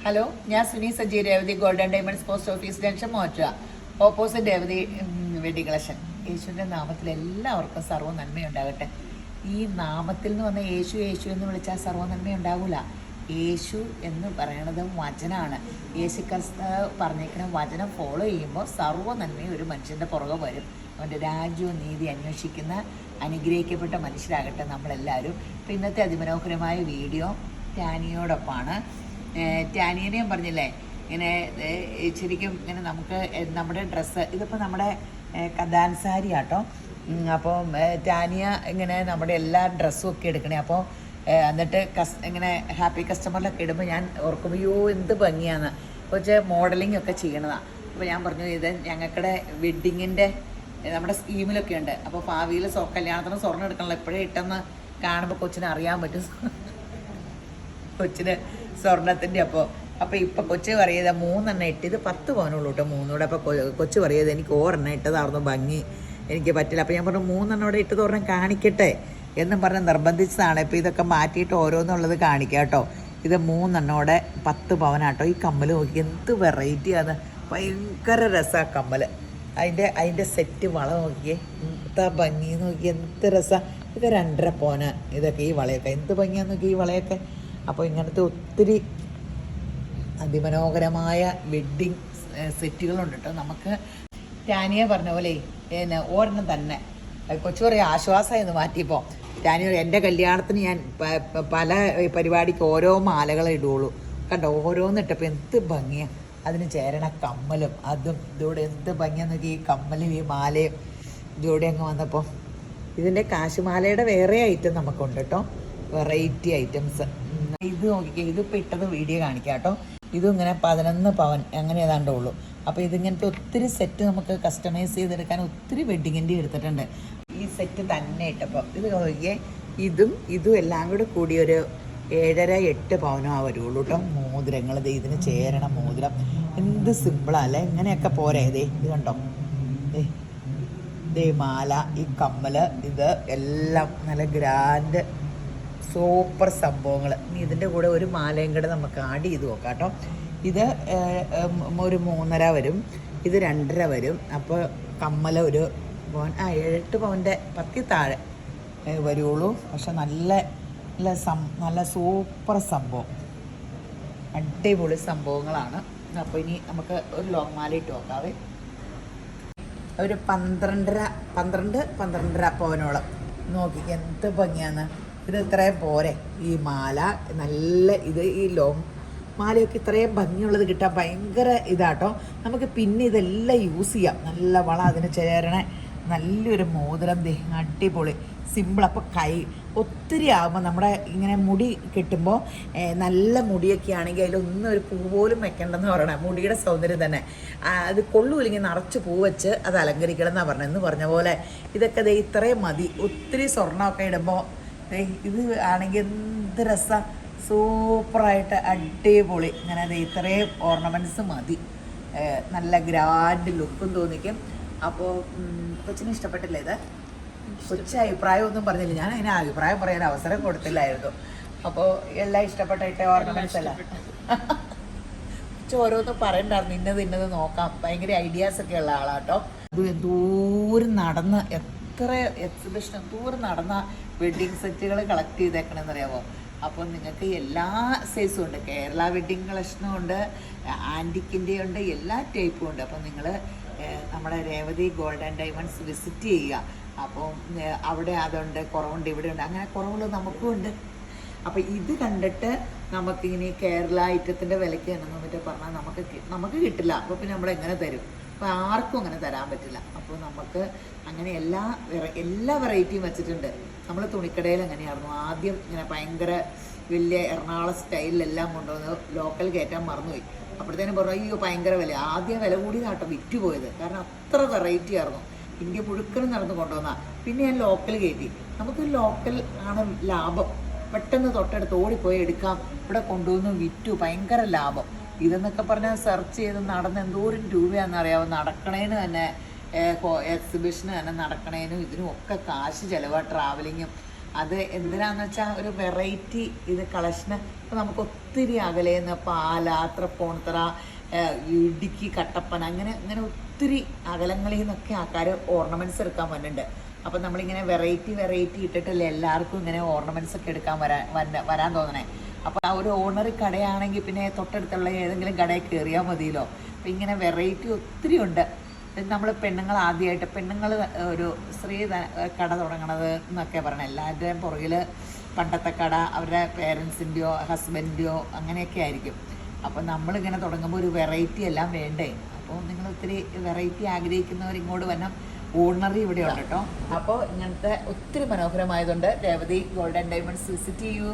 Hello, ഞാൻ Suni Saji, Revathi golden diamonds post office junction മോറ്റുക, opposite Revathi wedding collection. യേശുവിൻ്റെ നാമത്തിൽ എല്ലാവർക്കും സർവ്വ നന്മയുണ്ടാകട്ടെ. ഈ നാമത്തിൽ എന്ന് പറഞ്ഞാൽ യേശു യേശു എന്ന് വിളിച്ചാൽ സർവ്വ നന്മയുണ്ടാകില്ല. യേശു എന്ന് പറയണത് വചനമാണ്. യേശു ക്രിസ്തു പറഞ്ഞേക്കുന്ന വചനം ഫോളോ ചെയ്യുമ്പോൾ സർവ്വ നന്മയും ഒരു മനുഷ്യൻ്റെ പുറകെ വരും. അവൻ്റെ രാജ്യവും നീതി അന്വേഷിക്കുന്ന അനുഗ്രഹിക്കപ്പെട്ട മനുഷ്യരാകട്ടെ നമ്മളെല്ലാവരും. ഇപ്പം ഇന്നത്തെ അതിമനോഹരമായ വീഡിയോ ടാനിയോടൊപ്പമാണ്. ടാനിയനെയും പറഞ്ഞില്ലേ, ഇങ്ങനെ ശരിക്കും ഇങ്ങനെ നമുക്ക് നമ്മുടെ ഡ്രസ്സ് ഇതിപ്പോൾ നമ്മുടെ കദാൻ സാരി ആട്ടോ. അപ്പോൾ ടാനിയ ഇങ്ങനെ നമ്മുടെ എല്ലാ ഡ്രസ്സും ഒക്കെ എടുക്കണേ. അപ്പോൾ എന്നിട്ട് ഇങ്ങനെ ഹാപ്പി കസ്റ്റമറിലൊക്കെ ഇടുമ്പോൾ ഞാൻ ഓർക്കുമ്പോൾ അയ്യോ എന്ത് ഭംഗിയാണ്, കുറച്ച് മോഡലിംഗ് ഒക്കെ ചെയ്യണതാണ്. അപ്പോൾ ഞാൻ പറഞ്ഞു ഇത് ഞങ്ങൾക്കിടെ വെഡ്ഡിങ്ങിൻ്റെ നമ്മുടെ സ്കീമിലൊക്കെ ഉണ്ട്. അപ്പോൾ ഭാവിയിൽ കല്യാണത്തിന് സ്വർണ്ണം എടുക്കണല്ലോ, എപ്പോഴേ ഇട്ടെന്ന് കാണുമ്പോൾ കൊച്ചിനെ അറിയാൻ പറ്റും, കൊച്ചിന് സ്വർണത്തിൻ്റെ. അപ്പോൾ ഇപ്പം കൊച്ചു പറയുന്നത് 3 ഇട്ട്, ഇത് 10 പവനുള്ളൂ കേട്ടോ 3. അപ്പോൾ കൊച്ചു പറയുന്നത് എനിക്ക് 1 ഇട്ടതായിരുന്നു ഭംഗി, എനിക്ക് പറ്റില്ല. അപ്പോൾ ഞാൻ പറഞ്ഞു 3 ഇട്ട് തോരണം കാണിക്കട്ടെ എന്നും പറഞ്ഞ് നിർബന്ധിച്ചതാണ്. ഇപ്പോൾ ഇതൊക്കെ മാറ്റിയിട്ട് ഓരോന്നുള്ളത് കാണിക്കാം കേട്ടോ. ഇത് 3 10 പവനാട്ടോ. ഈ കമ്മൽ നോക്കി എന്ത് വെറൈറ്റിയാണ്, ഭയങ്കര രസമാണ് കമ്മൽ. അതിൻ്റെ സെറ്റ് വള നോക്കിയേ, എന്താ ഭംഗി നോക്കി, എന്ത് രസമാണ്. ഇത് 2.5 പവന് ഇതൊക്കെ, ഈ വളയൊക്കെ എന്ത് ഭംഗിയാന്ന് നോക്കി ഈ വളയൊക്കെ. അപ്പോൾ ഇങ്ങനത്തെ ഒത്തിരി അതിമനോഹരമായ വെഡ്ഡിങ് സെറ്റുകളുണ്ട് കേട്ടോ. നമുക്ക് ടാനിയ പറഞ്ഞ പോലെ ഒരെണ്ണം തന്നെ കൊച്ചു പറയും ആശ്വാസമായിരുന്നു മാറ്റിയപ്പോൾ. ടാനിയ എൻ്റെ കല്യാണത്തിന് ഞാൻ പല പരിപാടിക്ക് ഓരോ മാലകളെ ഇടുകയുള്ളൂ കണ്ടോ. ഓരോന്നിട്ടപ്പോൾ എന്ത് ഭംഗിയാണ്, അതിന് ചേരണ കമ്മലും അതും ഇതോടെ എന്ത് ഭംഗിയാന്ന് നോക്കി. ഈ കമ്മലും ഈ മാലയും ഇതോടെ അങ്ങ് വന്നപ്പോൾ ഇതിൻ്റെ കാശുമാലയുടെ വേറെ ഐറ്റം നമുക്കുണ്ട് കേട്ടോ, വെറൈറ്റി ഐറ്റംസ്. ഇത് നോക്കിക്കേ, ഇതിപ്പോൾ ഇട്ടത് വീഡിയോ കാണിക്കാം കേട്ടോ. ഇതും ഇങ്ങനെ 11 പവൻ അങ്ങനെ ഏതാണ്ടേ ഉള്ളൂ. അപ്പോൾ ഇതിങ്ങനത്തെ ഒത്തിരി സെറ്റ് നമുക്ക് കസ്റ്റമൈസ് ചെയ്തെടുക്കാൻ ഒത്തിരി വെഡ്ഡിങ്ങിൻ്റെ എടുത്തിട്ടുണ്ട്. ഈ സെറ്റ് തന്നെ ഇട്ടപ്പോൾ ഇത് നോക്കിയേ, ഇതും എല്ലാം കൂടെ കൂടി ഒരു 7.5-8 പവനോ വരുള്ളൂ കേട്ടോ. മോതിരങ്ങൾ ഇതിന് ചേരണ മോതിരം എന്ത് സിമ്പിളല്ലേ, ഇങ്ങനെയൊക്കെ പോരെ. ഇത് കണ്ടോ, മാല, ഈ കമ്മൽ, ഇത് എല്ലാം നല്ല ഗ്രാൻഡ് സൂപ്പർ സംഭവങ്ങൾ. ഇനി ഇതിൻ്റെ കൂടെ ഒരു മാലയും കൂടെ നമുക്ക് ആഡ് ചെയ്ത് നോക്കാം കേട്ടോ. ഇത് ഒരു 3.5 വരും, ഇത് 2.5 വരും. അപ്പോൾ കമ്മൽ ഒരു 7-8 പവൻ്റെ 10 താഴെ വരുള്ളൂ. പക്ഷെ നല്ല സൂപ്പർ സംഭവം, അടിപൊളി സംഭവങ്ങളാണ്. അപ്പോൾ ഇനി നമുക്ക് ഒരു ലോങ് മാല ഇട്ട് നോക്കാവേ. ഒരു 12.5 പവനോളം നോക്കി എന്ത് ഭംഗിയാണ്. ഇത് ഇത്രയും പോരെ ഈ മാല, നല്ല ഈ ലോങ് മാലയൊക്കെ ഇത്രയും ഭംഗിയുള്ളത് കിട്ടാൻ ഭയങ്കര ഇതാട്ടോ. നമുക്ക് പിന്നെ ഇതെല്ലാം യൂസ് ചെയ്യാം. നല്ല വള, അതിന് ചേരണ നല്ലൊരു മോതിരം, അടിപൊളി സിമ്പിൾ. അപ്പോൾ ഒത്തിരി ആകുമ്പോൾ നമ്മുടെ ഇങ്ങനെ മുടി കെട്ടുമ്പോൾ നല്ല മുടിയൊക്കെ ആണെങ്കിൽ അതിലൊന്നും ഒരു പൂ പോലും വെക്കേണ്ടെന്ന് പറയണം. മുടിയുടെ സൗന്ദര്യം തന്നെ അത് കൊള്ളൂല്ലെങ്കിൽ നിറച്ച് പൂ വെച്ച് അത് അലങ്കരിക്കണം എന്നാണ് പറഞ്ഞത്. എന്ന് പറഞ്ഞ പോലെ ഇതൊക്കെ ഇത്രയും മതി. ഒത്തിരി സ്വർണ്ണമൊക്കെ ഇടുമ്പോൾ ഇത് ആണെങ്കിൽ എന്ത് രസം, സൂപ്പറായിട്ട് അടിപൊളി. ഇങ്ങനെ ഇത്രയും ഓർണമെൻറ്റ്സ് മതി, നല്ല ഗ്രാൻഡ് ലുക്കും തോന്നിക്കും. അപ്പോൾ കൊച്ചിന് ഇഷ്ടപ്പെട്ടില്ല ഇത്? കൊച്ചു അഭിപ്രായം ഒന്നും പറഞ്ഞില്ല, ഞാൻ അതിന് അഭിപ്രായം പറയാൻ അവസരം കൊടുത്തില്ലായിരുന്നു. അപ്പോൾ എല്ലാം ഇഷ്ടപ്പെട്ടിട്ട് ഓർണമെൻറ്റ്സ് എല്ലാം കൊച്ചു ഓരോന്നും പറയണ്ടായിരുന്നു, ഇന്നത് നോക്കാം. ഭയങ്കര ഐഡിയാസൊക്കെ ഉള്ള ആളാട്ടോ. ഇത് എന്തോരം നടന്ന് എത്ര എക്സിബിഷൻ എന്തോരം നടന്ന വെഡ്ഡിങ് സെറ്റുകൾ കളക്ട് ചെയ്തേക്കണമെന്ന് അറിയാമോ. അപ്പോൾ നിങ്ങൾക്ക് എല്ലാ സൈസും ഉണ്ട്, കേരള വെഡ്ഡിങ് കളക്ഷനും ഉണ്ട്, ആൻറ്റിക്കിൻ്റെ ഉണ്ട്, എല്ലാ ടൈപ്പും ഉണ്ട്. അപ്പോൾ നിങ്ങൾ നമ്മുടെ രേവതി ഗോൾഡൻ ഡയമണ്ട്സ് വിസിറ്റ് ചെയ്യുക. അപ്പോൾ അവിടെ അതുണ്ട്, കുറവുണ്ട്, ഇവിടെ ഉണ്ട്, അങ്ങനെ കുറവുകൾ നമുക്കും ഉണ്ട്. അപ്പോൾ ഇത് കണ്ടിട്ട് നമുക്കിങ്ങനെ കേരള ഐറ്റത്തിൻ്റെ വിലയ്ക്ക് എന്ന് പറഞ്ഞാൽ നമുക്ക് കിട്ടില്ല. അപ്പോൾ പിന്നെ നമ്മളെങ്ങനെ തരും? അപ്പോൾ ആർക്കും അങ്ങനെ തരാൻ പറ്റില്ല. അപ്പോൾ നമുക്ക് അങ്ങനെ എല്ലാ വെറൈറ്റിയും വെച്ചിട്ടുണ്ട്. നമ്മൾ തുണിക്കടയിൽ അങ്ങനെയായിരുന്നു ആദ്യം, ഇങ്ങനെ ഭയങ്കര വലിയ എറണാകുളം സ്റ്റൈലിലെല്ലാം കൊണ്ടുവന്ന് ലോക്കൽ കയറ്റാൻ മറന്നുപോയി. അപ്പോഴത്തേനും പറഞ്ഞു അയ്യോ ഭയങ്കര വില. ആദ്യം വില കൂടിയതാട്ടോ വിറ്റുപോയത്, കാരണം അത്ര വെറൈറ്റി ആയിരുന്നു. ഇന്ത്യ മുഴുക്കനും നടന്ന് കൊണ്ടുവന്നാൽ പിന്നെ ഞാൻ ലോക്കൽ കയറ്റി. നമുക്ക് ലോക്കൽ ആണ് ലാഭം, പെട്ടെന്ന് തൊട്ടടുത്ത് ഓടിപ്പോയി എടുക്കാം. ഇവിടെ കൊണ്ടുവന്ന് വിറ്റു, ഭയങ്കര ലാഭം. ഇതെന്നൊക്കെ പറഞ്ഞാൽ സെർച്ച് ചെയ്ത് നടന്ന് എന്തോരം രൂപയാണെന്നറിയാമോ. നടക്കണേന് തന്നെ എക്സിബിഷന് തന്നെ നടക്കണേനും ഇതിനും ഒക്കെ കാശ് ചിലവാ, ട്രാവലിങ്ങും അത് എന്തിനാന്ന് വെച്ചാൽ ഒരു വെറൈറ്റി ഇത് കളക്ഷന്. ഇപ്പം നമുക്ക് ഒത്തിരി അകലേന്ന് പാല, തൃപ്പൂണിത്തറ, ഇടുക്കി, കട്ടപ്പന, അങ്ങനെ അങ്ങനെ ഒത്തിരി അകലങ്ങളിൽ നിന്നൊക്കെ ആൾക്കാർ ഓർണമെൻറ്റ്സ് എടുക്കാൻ വന്നിട്ടുണ്ട്. അപ്പം നമ്മളിങ്ങനെ വെറൈറ്റി ഇട്ടിട്ടല്ലേ എല്ലാവർക്കും ഇങ്ങനെ ഓർണമെൻറ്റ്സ് ഒക്കെ എടുക്കാൻ വരാൻ തോന്നണേ. അപ്പോൾ ആ ഒരു ഓണറി കടയാണെങ്കിൽ പിന്നെ തൊട്ടടുത്തുള്ള ഏതെങ്കിലും കടയിൽ കയറിയാൽ മതിയല്ലോ. അപ്പം ഇങ്ങനെ വെറൈറ്റി ഒത്തിരി ഉണ്ട്. നമ്മൾ പെണ്ണുങ്ങൾ ആദ്യമായിട്ട് ഒരു സ്ത്രീ കട തുടങ്ങണത് എന്നൊക്കെ പറയണം. എല്ലാവരുടെയും പുറകിൽ പണ്ടത്തെ കട അവരുടെ പേരൻസിൻ്റെയോ ഹസ്ബൻഡിൻ്റെയോ അങ്ങനെയൊക്കെ ആയിരിക്കും. അപ്പോൾ നമ്മളിങ്ങനെ തുടങ്ങുമ്പോൾ ഒരു വെറൈറ്റി എല്ലാം വേണ്ടേ. അപ്പോൾ നിങ്ങൾ ഒത്തിരി വെറൈറ്റി ആഗ്രഹിക്കുന്നവർ ഇങ്ങോട്ട് വന്നാൽ ഓണറി ഇവിടെ ഉണ്ട് കേട്ടോ. അപ്പോൾ ഇങ്ങനത്തെ ഒത്തിരി മനോഹരമായതുകൊണ്ട് രേവതി ഗോൾഡൻ ഡയമണ്ട്സ് വിസിറ്റ് ചെയ്യൂ.